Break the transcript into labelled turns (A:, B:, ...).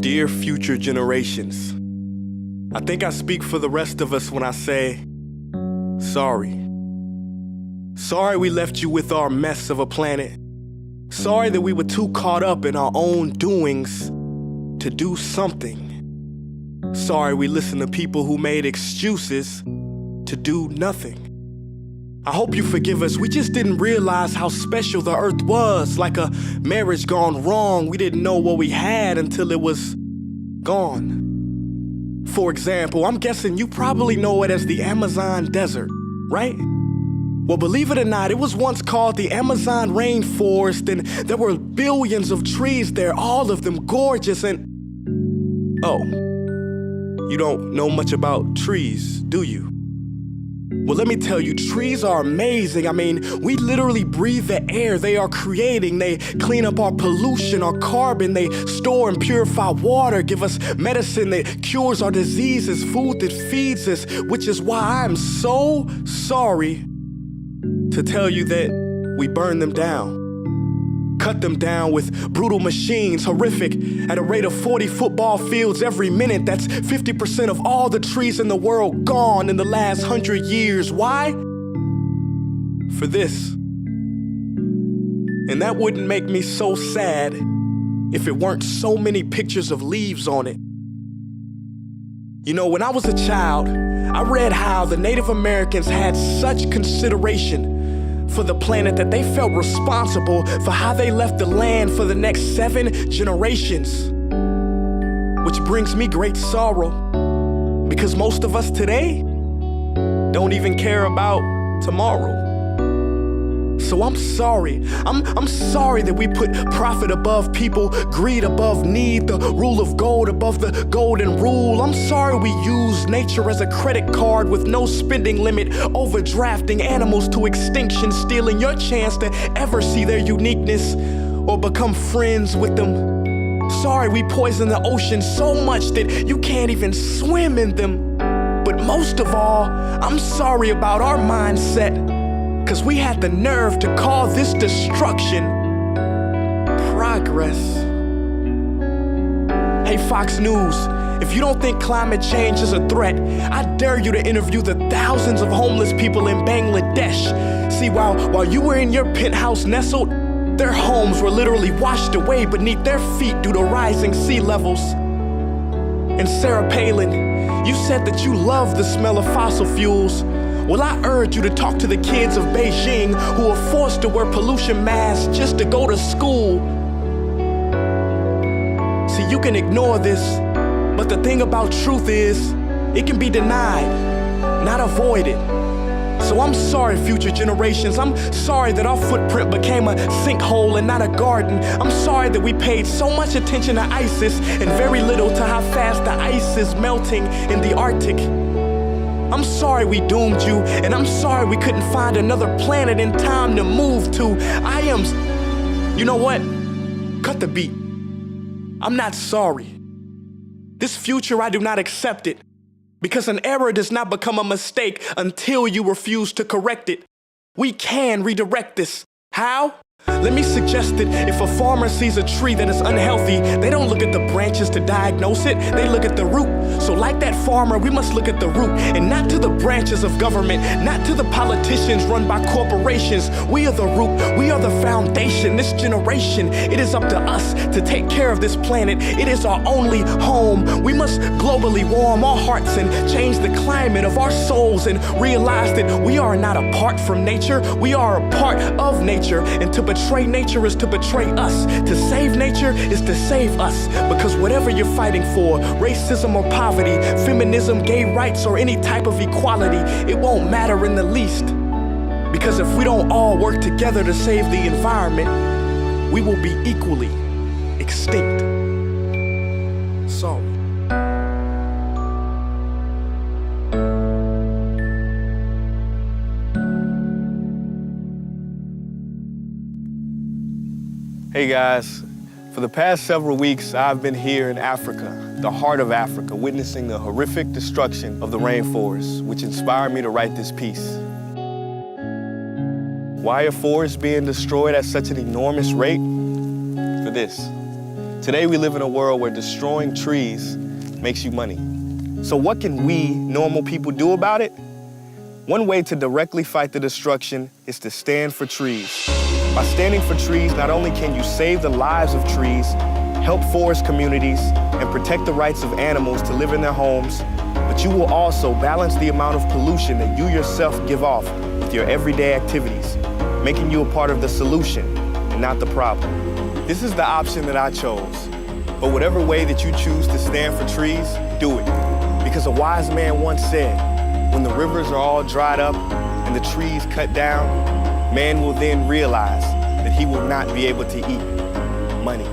A: Dear future generations, I think I speak for the rest of us when I say, sorry. Sorry we left you with our mess of a planet. Sorry that we were too caught up in our own doings to do something. Sorry we listened to people who made excuses to do nothing. I hope you forgive us. We just didn't realize how special the earth was. Like a marriage gone wrong, we didn't know what we had until it was gone. For example, I'm guessing you probably know it as the Amazon desert, right? Well, believe it or not, it was once called the Amazon rainforest, and there were billions of trees there, all of them gorgeous, and... Oh, you don't know much about trees, do you? Well, let me tell you, trees are amazing. I mean, we literally breathe the air they are creating. They clean up our pollution, our carbon. They store and purify water, give us medicine that cures our diseases, food that feeds us, which is why I'm so sorry to tell you that we burn them down. Cut them down with brutal machines, horrific, at a rate of 40 football fields every minute. That's 50% of all the trees in the world gone in the last 100 years. Why? For this. And that wouldn't make me so sad if it weren't so many pictures of leaves on it. You know, when I was a child, I read how the Native Americans had such consideration for the planet that they felt responsible for how they left the land for the next 7 generations. Which brings me great sorrow, because most of us today don't even care about tomorrow. So I'm sorry. I'm sorry that we put profit above people, greed above need, the rule of gold above the golden rule. I'm sorry we use nature as a credit card with no spending limit, overdrafting animals to extinction, stealing your chance to ever see their uniqueness or become friends with them. Sorry we poison the ocean so much that you can't even swim in them. But most of all, I'm sorry about our mindset, 'cause we had the nerve to call this destruction progress. Hey Fox News, if you don't think climate change is a threat, I dare you to interview the thousands of homeless people in Bangladesh. See, while you were in your penthouse nestled, their homes were literally washed away beneath their feet due to rising sea levels. And Sarah Palin, you said that you love the smell of fossil fuels. Well, I urge you to talk to the kids of Beijing who are forced to wear pollution masks just to go to school. See, you can ignore this, but the thing about truth is, it can be denied, not avoided. So I'm sorry, future generations. I'm sorry that our footprint became a sinkhole and not a garden. I'm sorry that we paid so much attention to ISIS and very little to how fast the ice is melting in the Arctic. I'm sorry we doomed you, and I'm sorry we couldn't find another planet in time to move to. You know what? Cut the beat. I'm not sorry. This future, I do not accept it, because an error does not become a mistake until you refuse to correct it. We can redirect this. How? Let me suggest that if a farmer sees a tree that is unhealthy, they don't look at the branches to diagnose it, they look at the root. So like that farmer, we must look at the root and not to the branches of government, not to the politicians run by corporations. We are the root, we are the foundation, this generation. It is up to us to take care of this planet. It is our only home. We must globally warm our hearts and change the climate of our souls and realize that we are not apart from nature, we are a part of nature. And to betray nature is to betray us. To save nature is to save us. Because whatever you're fighting for, racism or poverty, feminism, gay rights, or any type of equality, it won't matter in the least. Because if we don't all work together to save the environment, we will be equally extinct. Sorry. Hey guys, for the past several weeks, I've been here in Africa, the heart of Africa, witnessing the horrific destruction of the rainforest, which inspired me to write this piece. Why are forests being destroyed at such an enormous rate? For this. Today we live in a world where destroying trees makes you money. So what can we, normal people, do about it? One way to directly fight the destruction is to stand for trees. By standing for trees, not only can you save the lives of trees, help forest communities, and protect the rights of animals to live in their homes, but you will also balance the amount of pollution that you yourself give off with your everyday activities, making you a part of the solution and not the problem. This is the option that I chose. But whatever way that you choose to stand for trees, do it. Because a wise man once said, when the rivers are all dried up and the trees cut down, man will then realize that he will not be able to eat money.